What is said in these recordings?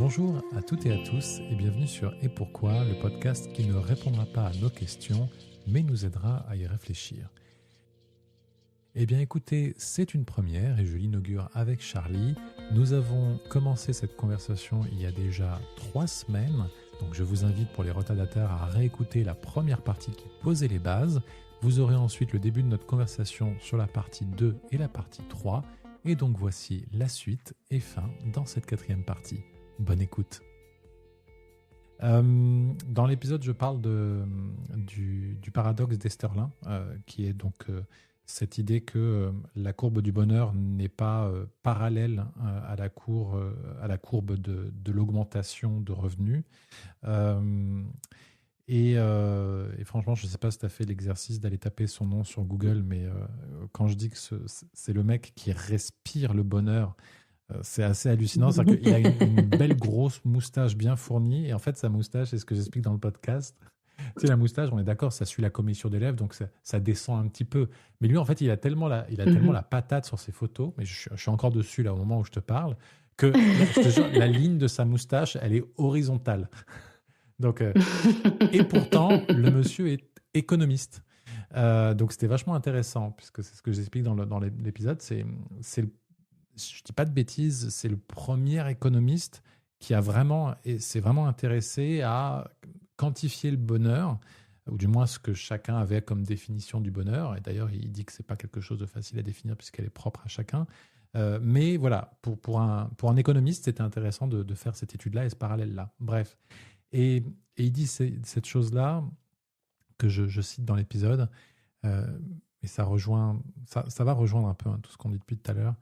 Bonjour à toutes et à tous et bienvenue sur Et pourquoi, le podcast qui ne répondra pas à nos questions mais nous aidera à y réfléchir. Eh bien écoutez, c'est une première et je l'inaugure avec Charlie. Nous avons commencé cette conversation il y a déjà 3 semaines, donc je vous invite pour les retardataires à réécouter la première partie qui posait les bases. Vous aurez ensuite le début de notre conversation sur la partie 2 et la partie 3, et donc voici la suite et fin dans cette 4e partie. Bonne écoute. Dans l'épisode, je parle du paradoxe d'Esterlin, qui est donc cette idée que la courbe du bonheur n'est pas parallèle à la courbe de l'augmentation de revenus. Et franchement, je ne sais pas si tu as fait l'exercice d'aller taper son nom sur Google, mais quand je dis que c'est le mec qui respire le bonheur, c'est assez hallucinant. C'est-à-dire qu'il a une belle grosse moustache bien fournie. Et en fait, sa moustache, c'est ce que j'explique dans le podcast. Tu sais, la moustache, on est d'accord, ça suit la commissure des lèvres, donc ça descend un petit peu. Mais lui, en fait, il a tellement la patate sur ses photos, mais je suis encore dessus là au moment où je te parle, que je te jure, la ligne de sa moustache, elle est horizontale. Donc, et pourtant, le monsieur est économiste. Donc, c'était vachement intéressant, puisque c'est ce que j'explique dans l'épisode. Je dis pas de bêtises, c'est le premier économiste qui s'est vraiment intéressé à quantifier le bonheur, ou du moins ce que chacun avait comme définition du bonheur. Et d'ailleurs, il dit que c'est pas quelque chose de facile à définir puisqu'elle est propre à chacun. Mais voilà, pour un économiste, c'était intéressant de faire cette étude-là et ce parallèle-là. Bref. Et il dit cette chose-là que je cite dans l'épisode, et ça va rejoindre un peu tout ce qu'on dit depuis tout à l'heure.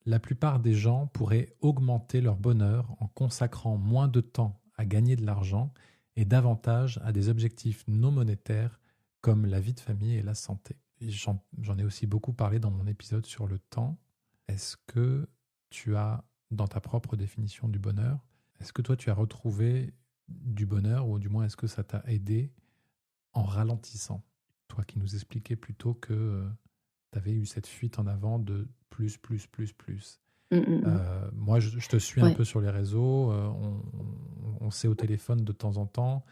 La plupart des gens pourraient augmenter leur bonheur en consacrant moins de temps à gagner de l'argent et davantage à des objectifs non monétaires comme la vie de famille et la santé. Et j'en ai aussi beaucoup parlé dans mon épisode sur le temps. Est-ce que tu as, dans ta propre définition du bonheur, est-ce que toi tu as retrouvé du bonheur, ou du moins est-ce que ça t'a aidé en ralentissant? Toi qui nous expliquais plutôt que tu avais eu cette fuite en avant de plus. Moi, je te suis un peu sur les réseaux, on s'est au téléphone de temps en temps.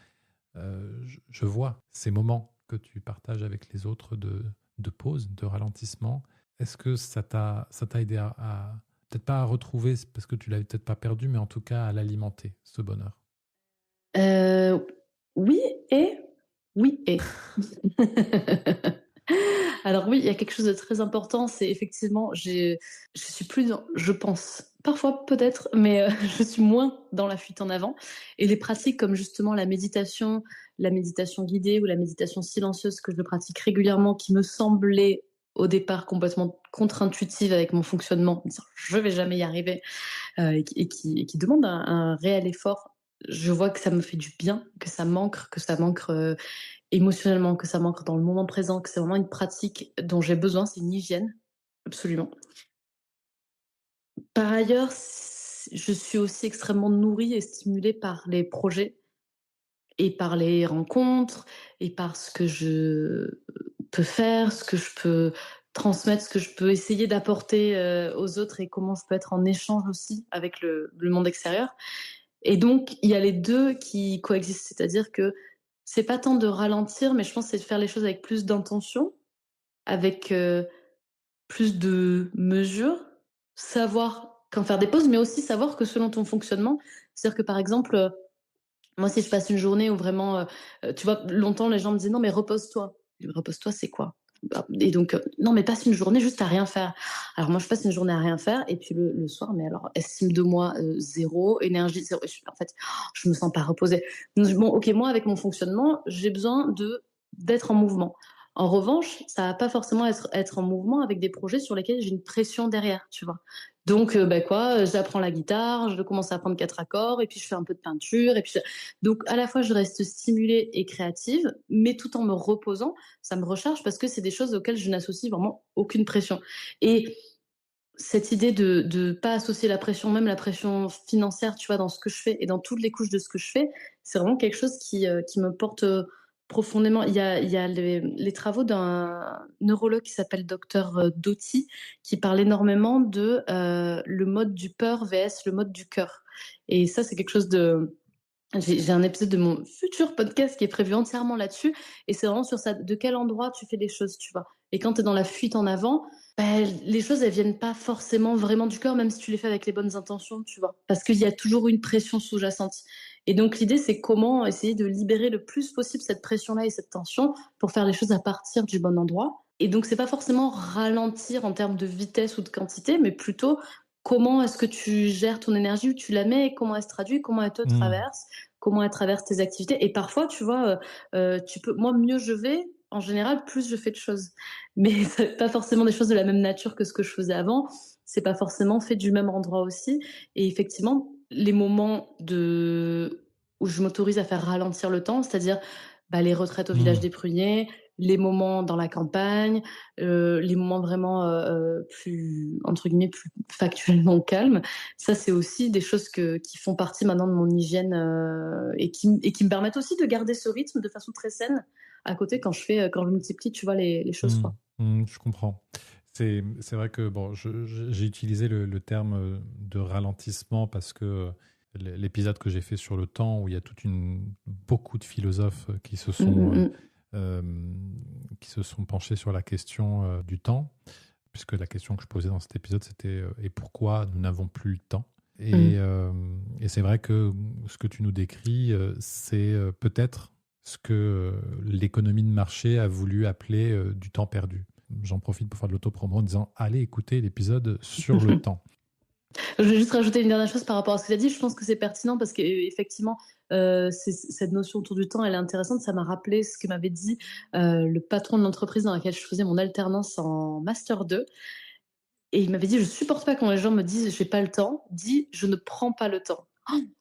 Je vois ces moments que tu partages avec les autres de pause, de ralentissement. Est-ce que ça t'a aidé à peut-être pas à retrouver, parce que tu l'avais peut-être pas perdu, mais en tout cas à l'alimenter, ce bonheur? Oui et oui et. Alors oui, il y a quelque chose de très important, c'est effectivement, je suis plus dans, je pense, parfois peut-être, mais je suis moins dans la fuite en avant. Et les pratiques comme justement la méditation guidée ou la méditation silencieuse que je pratique régulièrement, qui me semblait au départ complètement contre-intuitive avec mon fonctionnement, en disant, je vais jamais y arriver, et qui demande un réel effort. Je vois que ça me fait du bien, que ça manque émotionnellement, que ça manque dans le moment présent, que c'est vraiment une pratique dont j'ai besoin, c'est une hygiène, absolument. Par ailleurs, je suis aussi extrêmement nourrie et stimulée par les projets et par les rencontres et par ce que je peux faire, ce que je peux transmettre, ce que je peux essayer d'apporter aux autres, et comment je peux être en échange aussi avec le monde extérieur. Et donc, il y a les deux qui coexistent, c'est-à-dire que c'est pas tant de ralentir, mais je pense que c'est de faire les choses avec plus d'intention, avec plus de mesure, savoir quand faire des pauses, mais aussi savoir que selon ton fonctionnement, c'est-à-dire que par exemple, moi si je passe une journée où vraiment, tu vois, longtemps les gens me disaient: «Non mais repose-toi». Je dis: «Repose-toi, c'est quoi?» Et donc, non mais passe une journée juste à rien faire. Alors moi je passe une journée à rien faire, et puis le soir, mais alors estime de moi, 0, énergie 0, et en fait, je me sens pas reposée. Donc bon, OK, moi avec mon fonctionnement, j'ai besoin d'être en mouvement. En revanche, ça va pas forcément être en mouvement avec des projets sur lesquels j'ai une pression derrière, tu vois? Donc j'apprends la guitare, je commence à apprendre 4 accords, et puis je fais un peu de peinture, et puis donc à la fois je reste stimulée et créative, mais tout en me reposant, ça me recharge parce que c'est des choses auxquelles je n'associe vraiment aucune pression. Et cette idée de pas associer la pression, même la pression financière, tu vois, dans ce que je fais et dans toutes les couches de ce que je fais, c'est vraiment quelque chose qui me porte profondément. Il y a les travaux d'un neurologue qui s'appelle docteur Doty, qui parle énormément de le mode du peur vs le mode du cœur. Et ça, c'est quelque chose de... J'ai un épisode de mon futur podcast qui est prévu entièrement là-dessus. Et c'est vraiment sur ça, de quel endroit tu fais les choses, tu vois. Et quand tu es dans la fuite en avant, bah, les choses, elles viennent pas forcément vraiment du cœur, même si tu les fais avec les bonnes intentions, tu vois. Parce qu'il y a toujours une pression sous-jacente. Et donc, l'idée, c'est comment essayer de libérer le plus possible cette pression-là et cette tension pour faire les choses à partir du bon endroit. Et donc, c'est pas forcément ralentir en termes de vitesse ou de quantité, mais plutôt comment est-ce que tu gères ton énergie, où tu la mets, comment elle se traduit, comment elle te Hmm. traverse, comment elle traverse tes activités. Et parfois, tu vois, tu peux, moi, mieux je vais, en général, plus je fais de choses. Mais c'est pas forcément des choses de la même nature que ce que je faisais avant. C'est pas forcément fait du même endroit aussi. Et effectivement, les moments où je m'autorise à faire ralentir le temps, c'est-à-dire bah, les retraites au village Hmm. des Pruniers, les moments dans la campagne, les moments vraiment plus, entre guillemets, plus factuellement calmes, ça, c'est aussi des choses qui font partie maintenant de mon hygiène et qui me permettent aussi de garder ce rythme de façon très saine à côté quand je multiplie, tu vois, les choses, Hmm. quoi. Je comprends. C'est vrai que bon, j'ai utilisé le terme de ralentissement parce que l'épisode que j'ai fait sur le temps, où il y a beaucoup de philosophes Mm, mm, mm. euh, qui se sont penchés sur la question du temps, puisque la question que je posais dans cet épisode, c'était et pourquoi nous n'avons plus le temps? Mm. Et c'est vrai que ce que tu nous décris, c'est peut-être ce que l'économie de marché a voulu appeler du temps perdu. J'en profite pour faire de l'autopromo en disant allez écouter l'épisode sur le temps. Je vais juste rajouter une dernière chose par rapport à ce que tu as dit. Je pense que c'est pertinent parce qu'effectivement, cette notion autour du temps, elle est intéressante. Ça m'a rappelé ce que m'avait dit le patron de l'entreprise dans laquelle je faisais mon alternance en Master 2. Et il m'avait dit, je supporte pas quand les gens me disent, j'ai pas le temps. Dis, je ne prends pas le temps.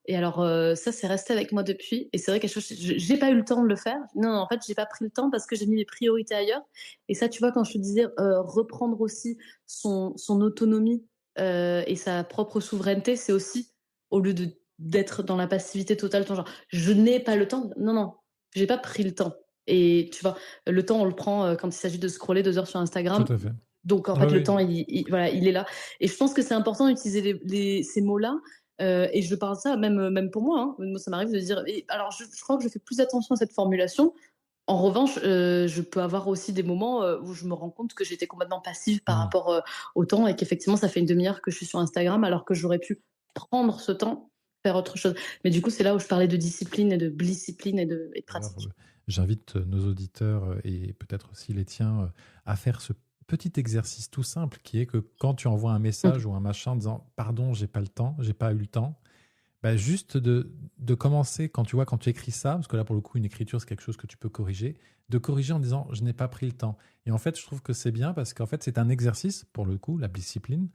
Et alors, ça, c'est resté avec moi depuis. Et c'est vrai que j'ai pas eu le temps de le faire. Non, en fait, j'ai pas pris le temps parce que j'ai mis mes priorités ailleurs. Et ça, tu vois, quand je te disais reprendre aussi son autonomie et sa propre souveraineté, c'est aussi, au lieu d'être dans la passivité totale, genre, je n'ai pas le temps. Non, non, j'ai pas pris le temps. Et tu vois, le temps, on le prend quand il s'agit de scroller 2 heures sur Tout Instagram. à fait. Donc, en Oui, fait, le oui. temps, voilà, il est là. Et je pense que c'est important d'utiliser ces mots-là. Et je parle ça même pour moi, hein. Moi, ça m'arrive de dire. Alors, je crois que je fais plus attention à cette formulation. En revanche, je peux avoir aussi des moments où je me rends compte que j'étais complètement passive par Mm. rapport au temps et qu'effectivement, ça fait une demi-heure que je suis sur Instagram alors que j'aurais pu prendre ce temps, faire autre chose. Mais du coup, c'est là où je parlais de discipline et de discipline et de D'ailleurs, pratique. j'invite nos auditeurs et peut-être aussi les tiens à faire ce petit exercice tout simple qui est que quand tu envoies un message Mhm. ou un machin en disant pardon, j'ai pas le temps, j'ai pas eu le temps, bah juste de commencer quand tu vois, quand tu écris ça, parce que là pour le coup, une écriture c'est quelque chose que tu peux corriger, de corriger en disant je n'ai pas pris le temps. Et en fait, je trouve que c'est bien parce qu'en fait, c'est un exercice, pour le coup, la discipline,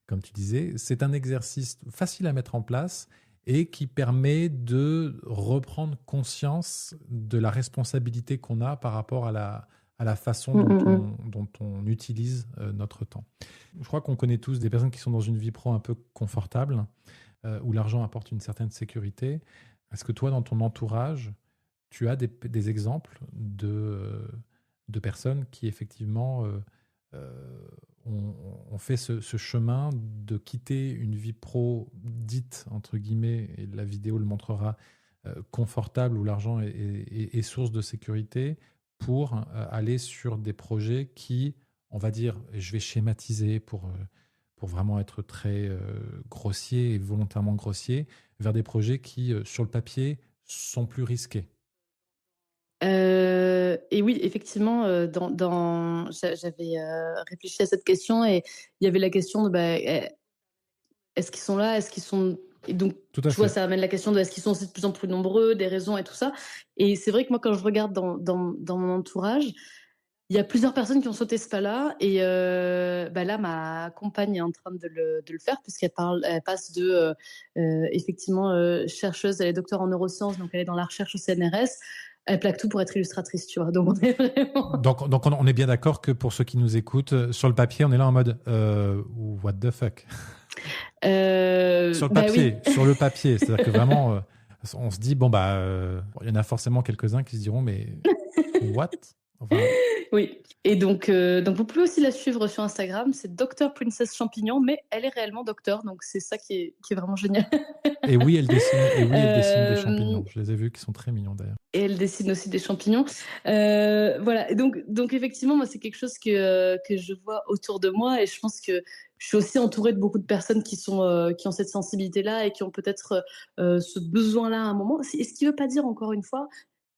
comme tu disais, c'est un exercice facile à mettre en place et qui permet de reprendre conscience de la responsabilité qu'on a par rapport à la façon Mm, mm, mm. dont on utilise notre temps. Je crois qu'on connaît tous des personnes qui sont dans une vie pro un peu confortable, où l'argent apporte une certaine sécurité. Est-ce que toi, dans ton entourage, tu as des exemples de personnes qui effectivement ont fait ce chemin de quitter une vie pro dite, entre guillemets, et la vidéo le montrera, confortable, où l'argent est source de sécurité, pour aller sur des projets qui, on va dire, et je vais schématiser pour vraiment être très grossier et volontairement grossier, vers des projets qui, sur le papier, sont plus risqués. Et oui, effectivement, j'avais réfléchi à cette question et il y avait la question de bah, est-ce qu'ils sont là, est-ce qu'ils sont... Et donc, Tout à tu vois, fait. ça amène la question de est-ce qu'ils sont aussi de plus en plus nombreux, des raisons et tout ça. Et c'est vrai que moi, quand je regarde dans mon entourage, il y a plusieurs personnes qui ont sauté ce pas-là. Et bah là, ma compagne est en train de le faire, elle passe de, effectivement, chercheuse, elle est docteur en neurosciences, donc elle est dans la recherche au CNRS. Elle plaque tout pour être illustratrice, tu vois. Donc, on est vraiment... Donc on est bien d'accord que pour ceux qui nous écoutent, sur le papier, on est là en mode what the fuck. Sur le Bah oui. papier, sur le papier. C'est-à-dire que vraiment, on se dit, bon, bah, il y en a forcément quelques-uns qui se diront, mais What? Enfin, Oui. Et donc vous pouvez aussi la suivre sur Instagram, c'est Dr Princess Champignon, mais elle est réellement docteur, donc c'est ça qui est vraiment génial. et oui, elle dessine des Euh, champignons. Je les ai vus qui sont très mignons d'ailleurs. et elle dessine aussi des champignons. Voilà. Et donc effectivement, moi, c'est quelque chose que je vois autour de moi, et je pense que je suis aussi entourée de beaucoup de personnes qui ont cette sensibilité-là et qui ont peut-être ce besoin-là à un moment. Et ce qui ne veut pas dire, encore une fois,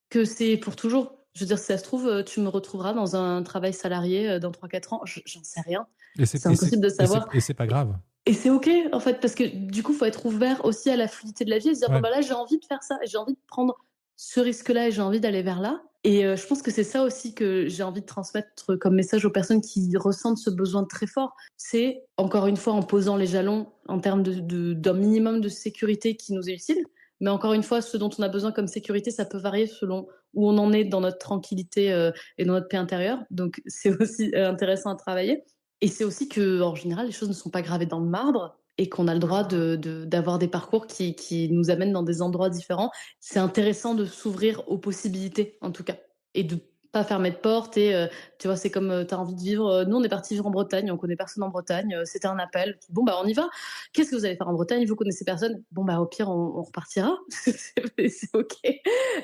que c'est pour toujours. Je veux dire, si ça se trouve, tu me retrouveras dans un travail salarié dans 3-4 ans. J'en sais rien. Et c'est C'est et c'est impossible de et c'est savoir. et c'est pas grave. Et c'est OK, en fait, parce que du coup, il faut être ouvert aussi à la fluidité de la vie et se dire, bon, Ouais. bah là, j'ai envie de faire ça, et j'ai envie de prendre ce risque-là, et j'ai envie d'aller vers là. Et je pense que c'est ça aussi que j'ai envie de transmettre comme message aux personnes qui ressentent ce besoin très fort. C'est, encore une fois, en posant les jalons en termes d'un minimum de sécurité qui nous est utile. Mais encore une fois, ce dont on a besoin comme sécurité, ça peut varier selon où on en est dans notre tranquillité et dans notre paix intérieure. Donc, c'est aussi intéressant à travailler. Et c'est aussi que, en général, les choses ne sont pas gravées dans le marbre, et qu'on a le droit d'avoir des parcours qui nous amènent dans des endroits différents. C'est intéressant de s'ouvrir aux possibilités, en tout cas, et de pas fermer de porte. Et tu vois, c'est comme tu as envie de vivre. Nous, on est parti vivre en Bretagne, on connaît personne en Bretagne. C'était un appel. Bon, bah, on y va. Qu'est-ce que vous allez faire en Bretagne? Vous connaissez personne? Bon, bah, au pire, on repartira. C'est OK.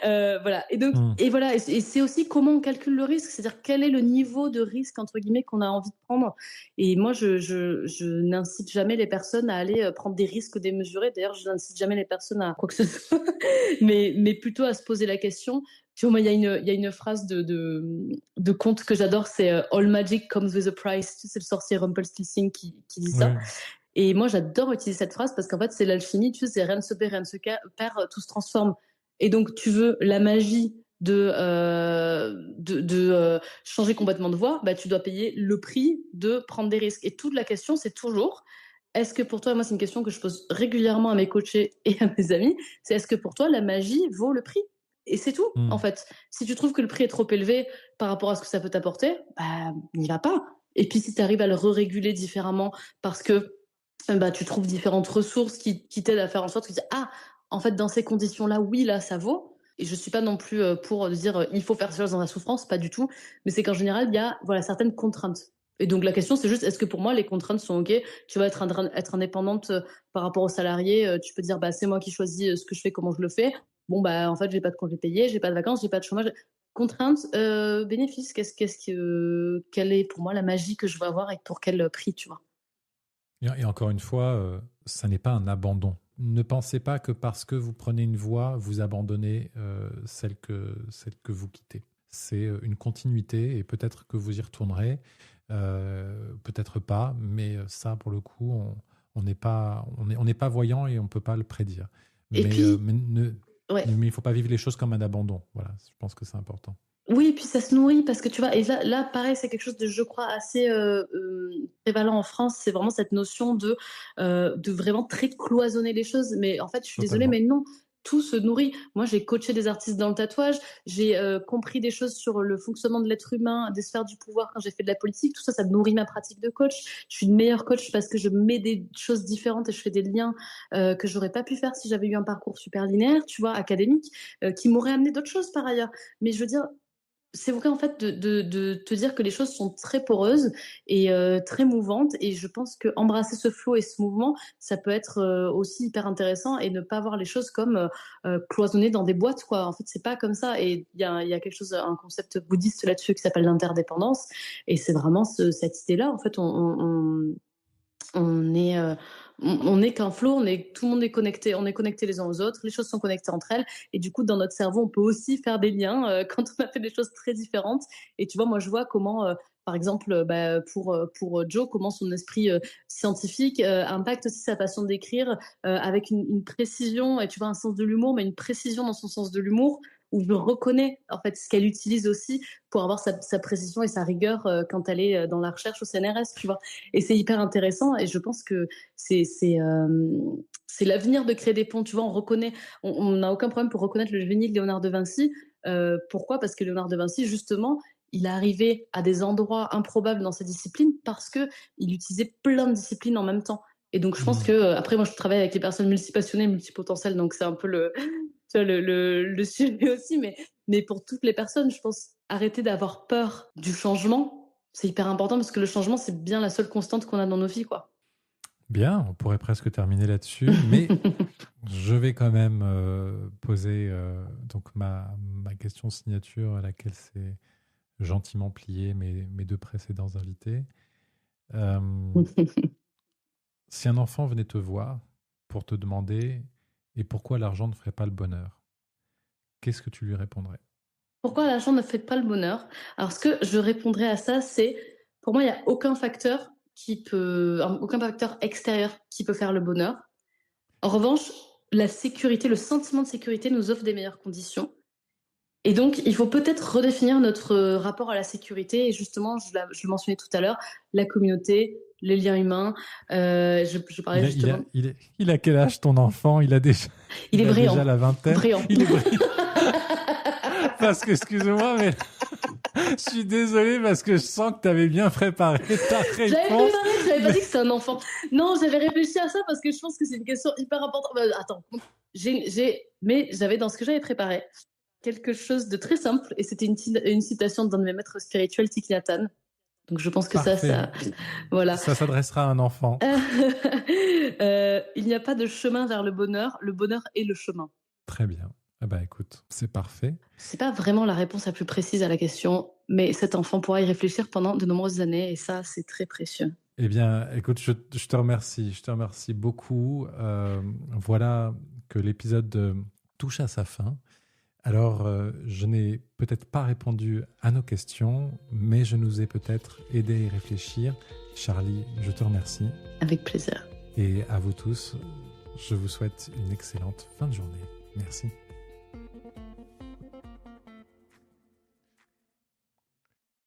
Voilà. Et donc, Mm. et voilà. Et c'est aussi comment on calcule le risque, c'est-à-dire quel est le niveau de risque, entre guillemets, qu'on a envie de prendre. Et moi, je n'incite jamais les personnes à aller prendre des risques démesurés. D'ailleurs, je n'incite jamais les personnes à quoi que ce soit, mais plutôt à se poser la question. Tu vois, moi, il y a une phrase de conte que j'adore, c'est All magic comes with a price. Tu sais, c'est le sorcier Rumpelstiltskin qui dit ça. Oui. Et moi, j'adore utiliser cette phrase parce qu'en fait, c'est l'alchimie. Tu sais, c'est rien ne se perd, rien ne se perd, tout se transforme. Et donc, tu veux la magie de changer complètement de voie, bah, tu dois payer le prix de prendre des risques. Et toute la question, c'est toujours, est-ce que pour toi, moi, c'est une question que je pose régulièrement à mes coachés et à mes amis, c'est est-ce que pour toi, la magie vaut le prix? Et c'est tout, en Mm. fait. Si tu trouves que le prix est trop élevé par rapport à ce que ça peut t'apporter, bah, n'y va pas. Et puis, si tu arrives à le réguler différemment parce que bah, tu trouves différentes ressources qui t'aident à faire en sorte que tu dis, ah, en fait, dans ces conditions-là, oui, là, ça vaut. Et je suis pas non plus pour dire il faut faire ces choses dans la souffrance, pas du tout. Mais c'est qu'en général, il y a voilà, certaines contraintes. Et donc la question, c'est juste, est-ce que pour moi, les contraintes sont OK? Tu vas être indépendante par rapport aux salariés. Tu peux dire, bah, c'est moi qui choisis ce que je fais, comment je le fais. Bon, bah, en fait, j'ai pas de congé payé, j'ai pas de vacances, j'ai pas de chômage. Contraintes, bénéfices, quelle est pour moi la magie que je vais avoir et pour quel prix, tu vois? Et encore une fois, ça n'est pas un abandon. Ne pensez pas que parce que vous prenez une voie, vous abandonnez celle que vous quittez. C'est une continuité et peut-être que vous y retournerez, peut-être pas, mais ça, pour le coup, on n'est pas voyant et on ne peut pas le prédire. Et Mais, puis, ouais. il ne faut pas vivre les choses comme un abandon. Voilà, je pense que c'est important. Oui, et puis ça se nourrit parce que tu vois, et là pareil, c'est quelque chose de, je crois, assez prévalent en France. C'est vraiment cette notion de vraiment très cloisonner les choses. Mais en fait, je suis désolée, Totalement. mais non, tout se nourrit. Moi, j'ai coaché des artistes dans le tatouage, j'ai compris des choses sur le fonctionnement de l'être humain, des sphères du pouvoir quand j'ai fait de la politique. Tout ça, ça nourrit ma pratique de coach. Je suis une meilleure coach parce que je mets des choses différentes et je fais des liens que j'aurais pas pu faire si j'avais eu un parcours super linéaire, tu vois, académique, qui m'aurait amené d'autres choses par ailleurs. Mais je veux dire, c'est vrai en fait de te dire que les choses sont très poreuses et très mouvantes, et je pense que embrasser ce flot et ce mouvement, ça peut être aussi hyper intéressant, et ne pas voir les choses comme cloisonnées dans des boîtes, quoi. En fait, c'est pas comme ça. Et il y a quelque chose, un concept bouddhiste là-dessus qui s'appelle l'interdépendance, et c'est vraiment cette idée-là. En fait, on est on n'est qu'un flot, tout le monde est connecté, on est connecté les uns aux autres, les choses sont connectées entre elles, et du coup dans notre cerveau on peut aussi faire des liens quand on a fait des choses très différentes. Et tu vois, moi je vois comment par exemple bah, pour Joe, comment son esprit scientifique impacte aussi sa passion d'écrire avec une précision, et tu vois, un sens de l'humour, mais une précision dans son sens de l'humour, où je reconnais en fait ce qu'elle utilise aussi pour avoir sa précision et sa rigueur quand elle est dans la recherche au CNRS, tu vois. Et c'est hyper intéressant, et je pense que c'est l'avenir de créer des ponts. Tu vois, on n'a aucun problème pour reconnaître le génie de Léonard de Vinci. Pourquoi? Parce que Léonard de Vinci, justement, il est arrivé à des endroits improbables dans sa discipline parce que il utilisait plein de disciplines en même temps. Et donc, je pense que, Mm. après, moi, je travaille avec les personnes multipassionnées, multipotentielles, donc c'est un peu tu vois, le sujet aussi, mais mais pour toutes les personnes, je pense, arrêter d'avoir peur du changement, c'est hyper important parce que le changement, c'est bien la seule constante qu'on a dans nos vies, quoi. Bien, on pourrait presque terminer là-dessus, mais je vais quand même poser donc ma question signature à laquelle s'est gentiment plié mes deux précédents invités. Si un enfant venait te voir pour te demander et pourquoi l'argent ne ferait pas le bonheur, qu'est-ce que tu lui répondrais? Pourquoi l'argent ne fait pas le bonheur? Alors, ce que je répondrais à ça, c'est, pour moi, il n'y a aucun facteur aucun facteur extérieur qui peut faire le bonheur. En revanche, la sécurité, le sentiment de sécurité nous offre des meilleures conditions. Et donc, il faut peut-être redéfinir notre rapport à la sécurité. Et justement, je le mentionnais tout à l'heure, la communauté, les liens humains. Je parlais justement. Il a quel âge ton enfant? Il a déjà la vingtaine. Brillant. Il est brillant. Parce que, excuse-moi, mais je suis désolé parce que je sens que tu avais bien préparé ta réponse. J'avais pas dit que c'est un enfant. Non, j'avais réfléchi à ça parce que je pense que c'est une question hyper importante. Attends, mais j'avais dans ce que j'avais préparé quelque chose de très simple et c'était une citation d'un de mes maîtres spirituels, Thich Nhat Hanh. Donc je pense que ça, voilà. Ça s'adressera à un enfant. Il n'y a pas de chemin vers le bonheur est le chemin. Très bien. Eh ben, écoute, c'est parfait. C'est pas vraiment la réponse la plus précise à la question, mais cet enfant pourra y réfléchir pendant de nombreuses années et ça, c'est très précieux. Eh bien, écoute, je te remercie. Je te remercie beaucoup. Voilà que l'épisode touche à sa fin. Alors, je n'ai peut-être pas répondu à nos questions, mais je nous ai peut-être aidé à y réfléchir. Charlie, je te remercie. Avec plaisir. Et à vous tous, je vous souhaite une excellente fin de journée. Merci.